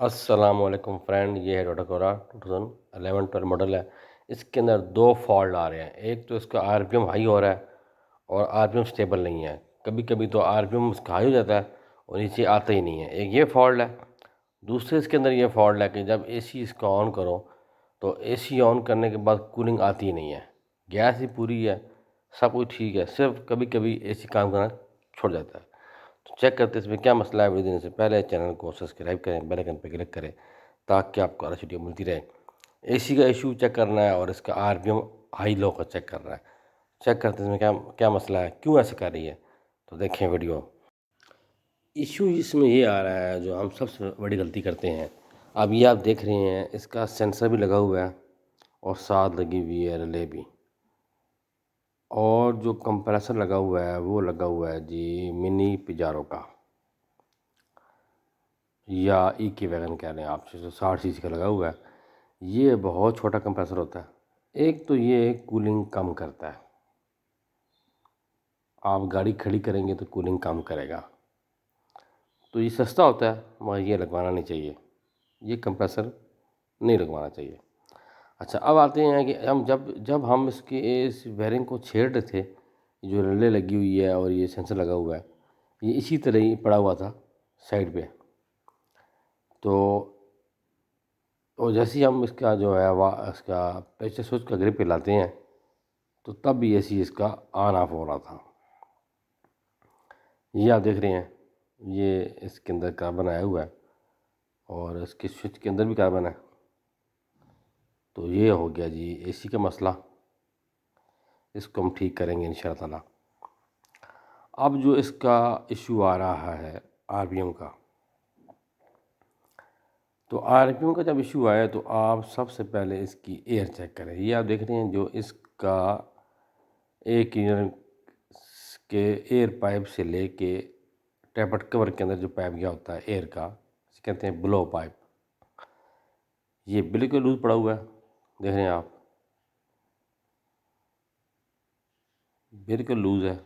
अस्सलामुअलैकुम फ्रेंड, ये है टोयोटा कोरा 2011-12 मॉडल है। इसके अंदर दो फॉल्ट आ रहे हैं। एक तो इसका आरपीएम हाई हो रहा है और आरपीएम स्टेबल नहीं है। कभी कभी तो आरपीएम उसका हाई हो जाता है और नीचे आता ही नहीं है। एक ये फॉल्ट है। दूसरे इसके अंदर ये फॉल्ट है कि जब एसी इसका ऑन करो तो एसी ऑन करने के बाद कूलिंग आती ही नहीं है। गैस ही पूरी है, सब कुछ ठीक है, सिर्फ कभी कभी एसी काम करना छोड़ जाता है। तो चेक करते हैं इसमें क्या मसला है। वीडियो देने से पहले चैनल को सब्सक्राइब करें, बेल आइकन पर क्लिक करें ताकि आपको हर वीडियो मिलती रहे। एसी का इशू चेक करना है और इसका आरपीएम हाई लो का चेक करना है। चेक करते हैं इसमें क्या क्या मसला है, क्यों ऐसे कर रही है। तो देखें वीडियो। इशू इसमें ये आ रहा है, जो हम सबसे बड़ी गलती करते हैं। अब ये आप देख रहे हैं, इसका सेंसर भी लगा हुआ है और साथ लगी हुई है रिले भी, और जो कंप्रेसर लगा हुआ है वो लगा हुआ है जी मिनी पिजारो का, या ई की वैगन कह रहे हैं आप, 660 सीसी का लगा हुआ है। ये बहुत छोटा कंप्रेसर होता है। एक तो ये कूलिंग कम करता है, आप गाड़ी खड़ी करेंगे तो कूलिंग कम करेगा। तो ये सस्ता होता है मगर ये लगवाना नहीं चाहिए, ये कंप्रेसर नहीं लगवाना चाहिए। अच्छा, अब आते हैं कि हम जब जब हम इसके इस बेयरिंग को छेड़ रहे थे, जो रिले लगी हुई है और ये सेंसर लगा हुआ है, ये इसी तरह ही पड़ा हुआ था साइड पे। तो जैसे ही हम इसका जो है इसका प्रेशर स्विच का ग्रिप हिलाते हैं तो तब भी एसी इसका ऑन ऑफ हो रहा था। ये आप देख रहे हैं, ये इसके अंदर कार्बन आया हुआ है और इसके स्विच के अंदर भी कार्बन है। तो ये हो गया जी एसी का मसला। इसको हम ठीक करेंगे इंशाअल्लाह ताला। अब जो इसका इशू आ रहा है आरपीएम का, तो आरपीएम का जब इशू आया तो आप सबसे पहले इसकी एयर चेक करें। ये आप देख रहे हैं, जो इसका एक ईयर के एयर पाइप से लेके टैपट कवर के अंदर जो पाइप गया होता है एयर का, इसे कहते हैं ब्लो पाइप, ये बिल्कुल लूज पड़ा हुआ है। देख रहे हैं आप, बिल्कुल लूज है।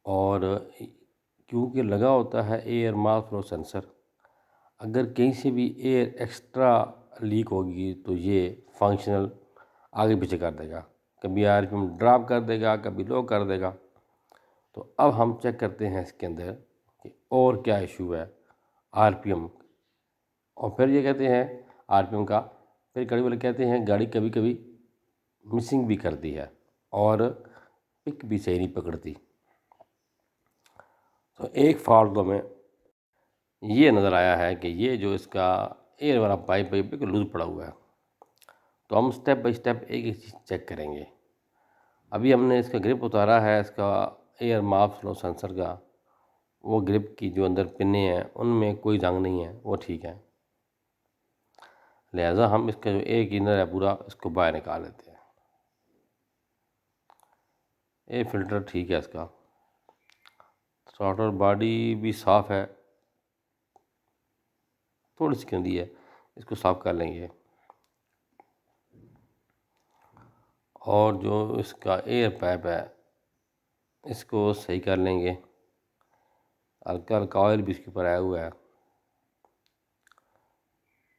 और क्योंकि लगा होता है एयर मास फ्लो सेंसर, अगर कहीं से भी एयर एक्स्ट्रा लीक होगी तो ये फंक्शनल आगे पीछे कर देगा, कभी आरपीएम ड्रॉप कर देगा, कभी लो कर देगा। तो अब हम चेक करते हैं इसके अंदर कि और क्या इशू है आरपीएम। और फिर ये कहते हैं आरपीएम का, फिर गाड़ी वाले कहते हैं गाड़ी कभी कभी मिसिंग भी करती है और पिक भी सही नहीं पकड़ती। तो एक फॉल्ट तो हमें ये नज़र आया है कि ये जो इसका एयर वाला पाइप है बिल्कुल लूज पड़ा हुआ है। तो हम स्टेप बाय स्टेप एक एक चीज़ चेक करेंगे। अभी हमने इसका ग्रिप उतारा है, इसका एयर मास फ्लो सेंसर का। वो ग्रिप की जो अंदर पिने हैं उनमें कोई जंग नहीं है, वो ठीक है। लिहाजा हम इसका जो एक इनर है पूरा, इसको बाहर निकाल लेते हैं। एयर फिल्टर ठीक है इसका, स्टार्टर बॉडी भी साफ़ है, थोड़ी सी गंदी है, इसको साफ़ कर लेंगे। और जो इसका एयर पाइप है इसको सही कर लेंगे। हल्का हल्का ऑयल भी इसके ऊपर आया हुआ है।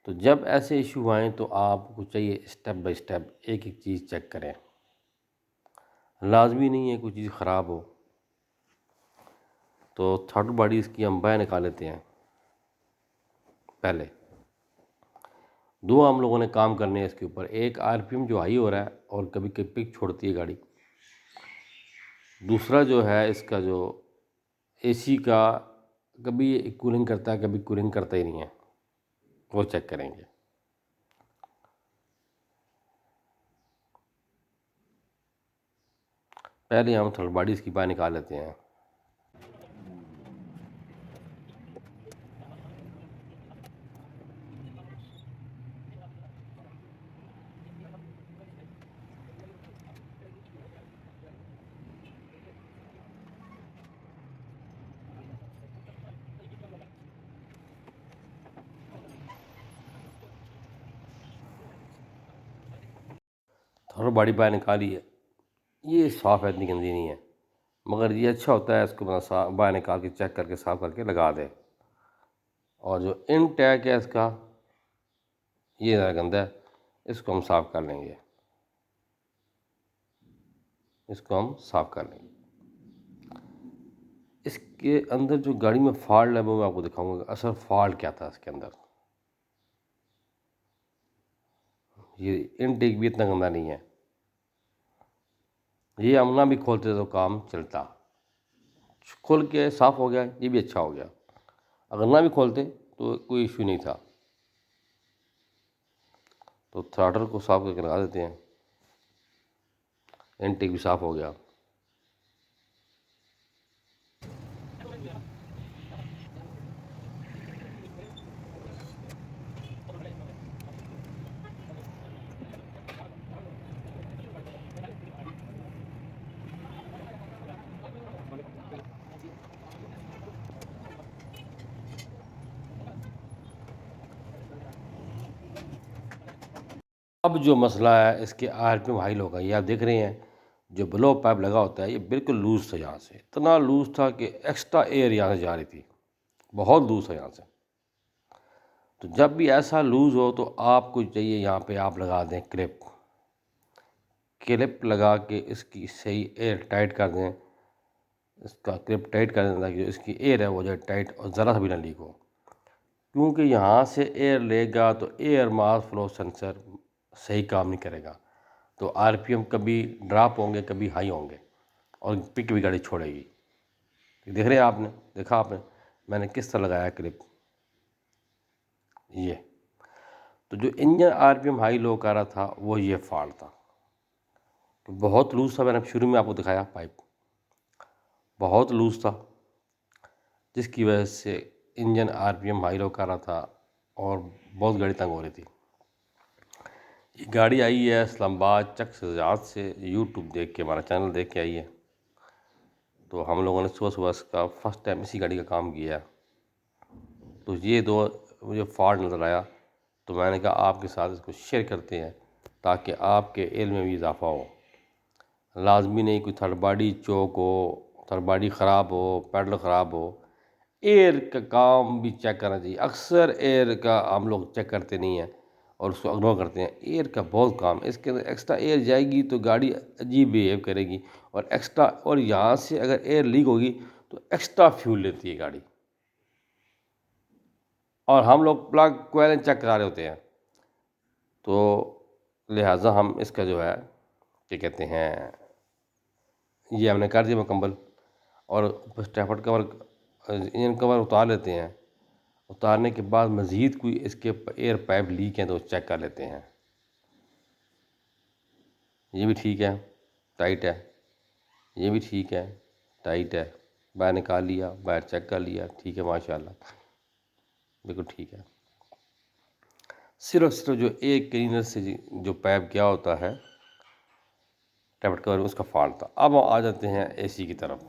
तो जब ऐसे इशू आए तो आपको चाहिए स्टेप बाय स्टेप एक एक चीज़ चेक करें। लाजमी नहीं है कोई चीज़ ख़राब हो। तो थ्रॉटल बॉडी इसकी हम बाहर निकाल लेते हैं। पहले दो हम लोगों ने काम करने हैं इसके ऊपर। एक आरपीएम जो हाई हो रहा है और कभी कभी पिक छोड़ती है गाड़ी। दूसरा जो है इसका जो एसी का, कभी कूलिंग करता है कभी कूलिंग करता ही नहीं है, वो चेक करेंगे। पहले हम थ्रॉटल बॉडी इसकी बाहर निकाल लेते हैं। थ्रॉटल बॉडी बाहर निकाली है, ये साफ़ है, इतनी गंदी नहीं है। मगर ये अच्छा होता है इसको मतलब बाहर निकाल के चेक करके साफ़ करके लगा दें। और जो इन टैग है इसका, ये ज़रा गंदा है, इसको हम साफ़ कर लेंगे, इसको हम साफ़ कर लेंगे। इसके अंदर जो गाड़ी में फॉल्ट है वो मैं आपको दिखाऊंगा, असल फॉल्ट क्या था इसके अंदर। ये इनटेक भी इतना गंदा नहीं है, ये हम ना भी खोलते तो काम चलता, खोल के साफ़ हो गया, ये भी अच्छा हो गया। अगर ना भी खोलते तो कोई इश्यू नहीं था। तो थ्रॉटल को साफ़ करके लगा देते हैं, इनटेक भी साफ़ हो गया। अब जो मसला है इसके आरपीएम हाई लो का, ये आप देख रहे हैं जो ब्लो पाइप लगा होता है ये बिल्कुल लूज़ था, यहाँ से इतना लूज़ था कि एक्स्ट्रा एयर यहाँ से जा रही थी, बहुत लूज़ था यहाँ से। तो जब भी ऐसा लूज़ हो तो आपको चाहिए यहाँ पे आप लगा दें क्लिप, क्लिप लगा के इसकी सही एयर टाइट कर दें, इसका क्लिप टाइट कर दें ताकि जो इसकी एयर है वो जो टाइट और ज़रा सा भी ना लीक हो। क्योंकि यहाँ से एयर लेगा तो एयर मास फ्लो सेंसर सही काम नहीं करेगा, तो आरपीएम कभी ड्रॉप होंगे कभी हाई होंगे और पिक भी गाड़ी छोड़ेगी। देख रहे हैं आपने, देखा आपने मैंने किस तरह लगाया क्लिप। ये तो जो इंजन आरपीएम हाई लो कर रहा था वो ये फॉल्ट था, तो बहुत लूज़ था। मैंने शुरू में आपको दिखाया पाइप बहुत लूज़ था, जिसकी वजह से इंजन आरपीएम हाई लो कर रहा था और बहुत गाड़ी तंग हो रही थी। ये गाड़ी आई है इस्लामाबाद चक सजाद से, यूट्यूब देख के, हमारा चैनल देख के आई है। तो हम लोगों ने सुबह सुबह इसका फर्स्ट टाइम इसी गाड़ी का काम किया। तो ये दो मुझे फॉल्ट नज़र आया, तो मैंने कहा आपके साथ इसको शेयर करते हैं ताकि आपके इल्म में भी इजाफ़ा हो। लाजमी नहीं कोई थर्ड बॉडी चौक हो, थर्ड बॉडी ख़राब हो, पैडल ख़राब हो, एयर का काम भी चेक करना चाहिए। अक्सर एयर का हम लोग चेक करते नहीं हैं और उसको इग्नोर करते हैं। एयर का बहुत काम, इसके अंदर एक्स्ट्रा एयर जाएगी तो गाड़ी अजीब बिहेव करेगी और एक्स्ट्रा, और यहाँ से अगर एयर लीक होगी तो एक्स्ट्रा फ्यूल लेती है गाड़ी, और हम लोग प्लग कोयल चेक करा रहे होते हैं। तो लिहाजा हम इसका जो है क्या कहते हैं, ये हमने कर दिया मुकम्मल। और स्टैफर्ड कवर, इंजन कवर उतार लेते हैं। उतारने के बाद मज़ीद कोई इसके एयर पाइप लीक हैं तो चेक कर लेते हैं। ये भी ठीक है, टाइट है, ये भी ठीक है, टाइट है। बाहर निकाल लिया, बाहर चेक कर लिया, ठीक है माशाल्लाह, बिल्कुल ठीक है। सिर्फ जो एक क्लीनर से जो पाइप गया होता है टैबलेट कवर में, उसका फॉल्ट था। अब आ जाते हैं एसी की तरफ,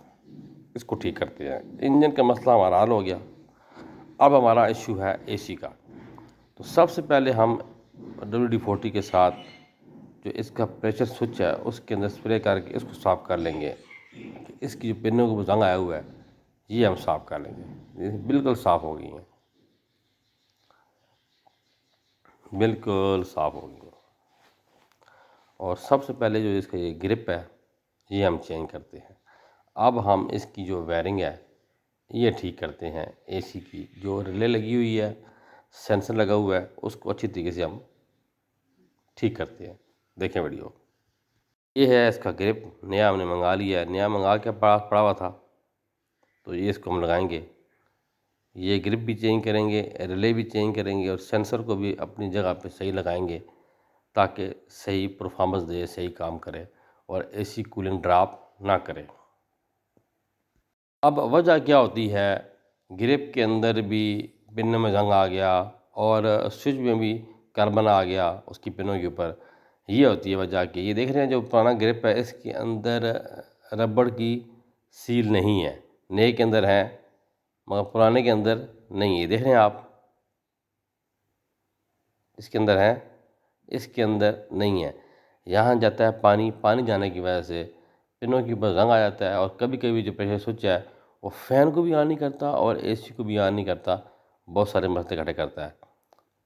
इसको ठीक करते हैं। इंजन का मसला हमारा हल हो गया, अब हमारा इशू है एसी का। तो सबसे पहले हम WD-40 के साथ जो इसका प्रेशर स्विच है उसके अंदर स्प्रे करके इसको साफ़ कर लेंगे कि इसकी जो पिनों को जंग आया हुआ है ये हम साफ़ कर लेंगे। ये बिल्कुल साफ़ हो गई हैं, बिल्कुल साफ़ हो गई हैं। और सबसे पहले जो इसका ये ग्रिप है ये हम चेंज करते हैं। अब हम इसकी जो वायरिंग है ये ठीक करते हैं। एसी की जो रिले लगी हुई है, सेंसर लगा हुआ है, उसको अच्छी तरीके से हम ठीक करते हैं। देखें वीडियो। ये है इसका ग्रिप, नया हमने मंगा लिया है, नया मंगा के पड़ा हुआ था, तो ये इसको हम लगाएंगे। ये ग्रिप भी चेंज करेंगे, रिले भी चेंज करेंगे और सेंसर को भी अपनी जगह पे सही लगाएंगे ताकि सही परफॉर्मेंस दे, सही काम करे और एसी कूलिंग ड्रॉप ना करे। अब वजह क्या होती है, ग्रिप के अंदर भी पिन में जंग आ गया और स्विच में भी कार्बन आ गया उसकी पिनों के ऊपर, ये होती है वजह की। ये देख रहे हैं जो पुराना ग्रिप है इसके अंदर रबड़ की सील नहीं है, नए के अंदर है मगर पुराने के अंदर नहीं है। देख रहे हैं आप, इसके अंदर है, इसके अंदर नहीं है। यहाँ जाता है पानी, पानी जाने की वजह से पिनों के ऊपर रंग आ जाता है और कभी कभी जो प्रेशर स्विच है वो फ़ैन को भी ऑन नहीं करता और एसी को भी ऑन नहीं करता, बहुत सारे मसले इकट्ठे करता है।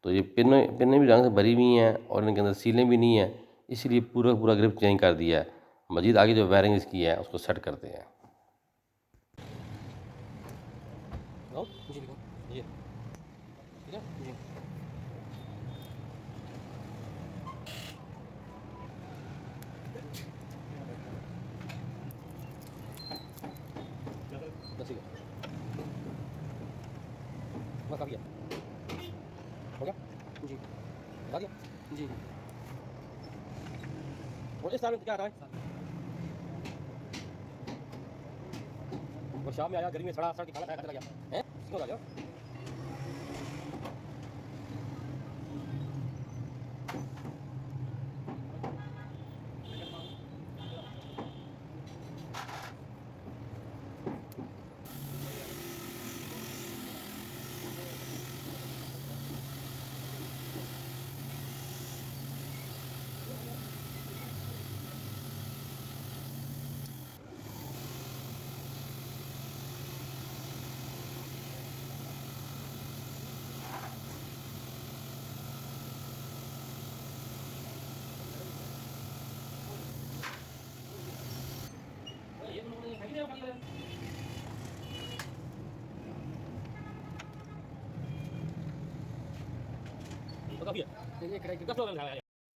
तो ये पिनें भी रंग से भरी हुई हैं और इनके अंदर सीलें भी नहीं हैं, इसीलिए पूरा ग्रिप चेंज कर दिया है। मजीद आगे जो वायरिंग इसकी है उसको सेट करते हैं। बस आ गया, हो गया जी, आ गया जी। और इस साल में क्या आ रहा है? और शाम में आया, गर्मी में सड़ा सड़ के खाना खाया, चला गया है, क्यों आ गया?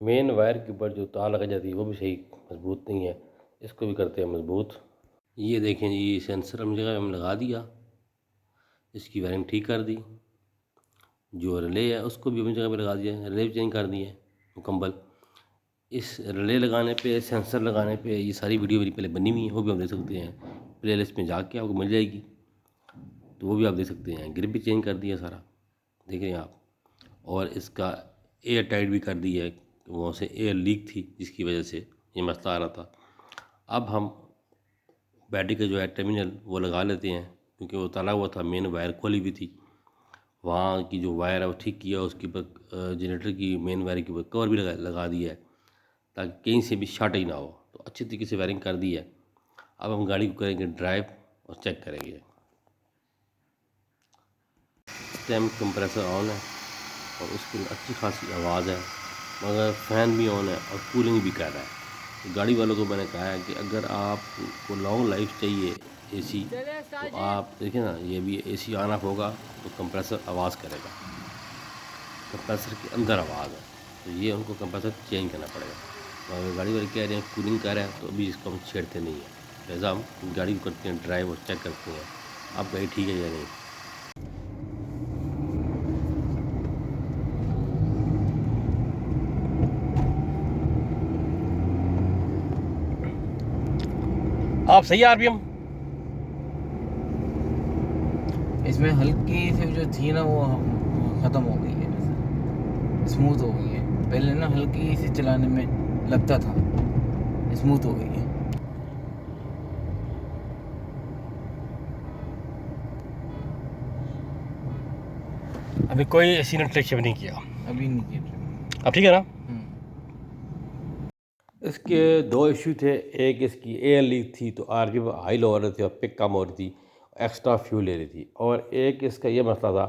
मेन वायर के ऊपर जो तार लगा जाती है वो भी सही मजबूत नहीं है, इसको भी करते हैं मजबूत। ये देखें जी, ये सेंसर हम जगह हम लगा दिया, इसकी वायरिंग ठीक कर दी। जो रिले है उसको भी अपनी जगह पे लगा दिया, रिले भी चेंज कर दिए मुकम्मल। इस रिले लगाने पे, सेंसर लगाने पे ये सारी वीडियो मेरी पहले बनी हुई है, वो भी आप देख सकते हैं। प्ले लिस्ट में जाके आपको मिल जाएगी, तो वो भी आप देख सकते हैं। ग्रिप भी चेंज कर दिया सारा, देख रहे हैं आप। और इसका एयर टाइट भी कर दी है, वहाँ से एयर लीक थी जिसकी वजह से ये मसला आ रहा था। अब हम बैटरी का जो है टर्मिनल वो लगा लेते हैं, क्योंकि वो तला हुआ था, मेन वायर खोली हुई थी। वहाँ की जो वायर है वो ठीक किया, उसके ऊपर जनरेटर की मेन वायर के ऊपर कवर भी लगा दिया है, ताकि कहीं से भी शॉर्टेज ना हो। तो अच्छी तरीके से वायरिंग कर दी है। अब हम गाड़ी को करेंगे ड्राइव और चेक करेंगे। इस टाइम कंप्रेसर ऑन है और उसकी अच्छी खासी आवाज़ है, मगर फ़ैन भी ऑन है और कूलिंग भी कर रहा है। तो गाड़ी वालों को मैंने कहा है कि अगर आपको लॉन्ग लाइफ चाहिए एसी, तो आप देखिए ना, ये भी एसी ऑन ऑफ होगा तो कंप्रेसर आवाज़ करेगा, कंप्रेसर के अंदर आवाज़ है, तो ये उनको कंप्रेसर चेंज करना पड़ेगा। तो अगर गाड़ी वाले कह रहे हैं कूलिंग कर रहा है, तो अभी इसको हम छेड़ते नहीं हैं। लिहाजा हम गाड़ी को करते हैं ड्राइव और चेक करते हैं अब गाड़ी ठीक है या नहीं। आप सही आरपीएम इसमें हल्की सी जो थी ना वो ख़त्म हो गई है, स्मूथ हो गई है। पहले ना हल्की सी चलाने में लगता था, स्मूथ हो गई है। अभी कोई एसी ने ट्रिक नहीं किया, अभी नहीं किया। अब ठीक है ना। इसके दो इशू थे, एक इसकी एयर लीक थी तो आरपीएम हाई लो हो रही थी और पिक कम हो रही थी, एक्स्ट्रा फ्यूल ले रही थी। और एक इसका ये मसला था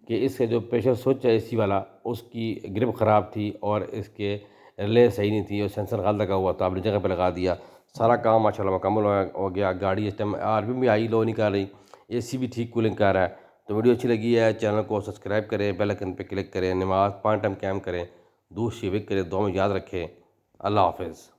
कि इसका जो प्रेशर स्विच है एसी वाला, उसकी ग्रिप ख़राब थी और इसके रिले सही नहीं थी और सेंसर गलत लगा हुआ था। अपनी जगह पे लगा दिया, सारा काम माशाल्लाह मुकम्मल हो गया। गाड़ी इस टाइम आरपीएम भी हाई लो नहीं कर रही, एसी भी ठीक कूलिंग कर रहा है। तो वीडियो अच्छी लगी है, चैनल को सब्सक्राइब करें, बेल आइकन पे क्लिक करें, नमाज 5 टाइम कैम करें, दूध शिविक करें, दुआ में याद रखें। अल्लाह हाफ़िज़।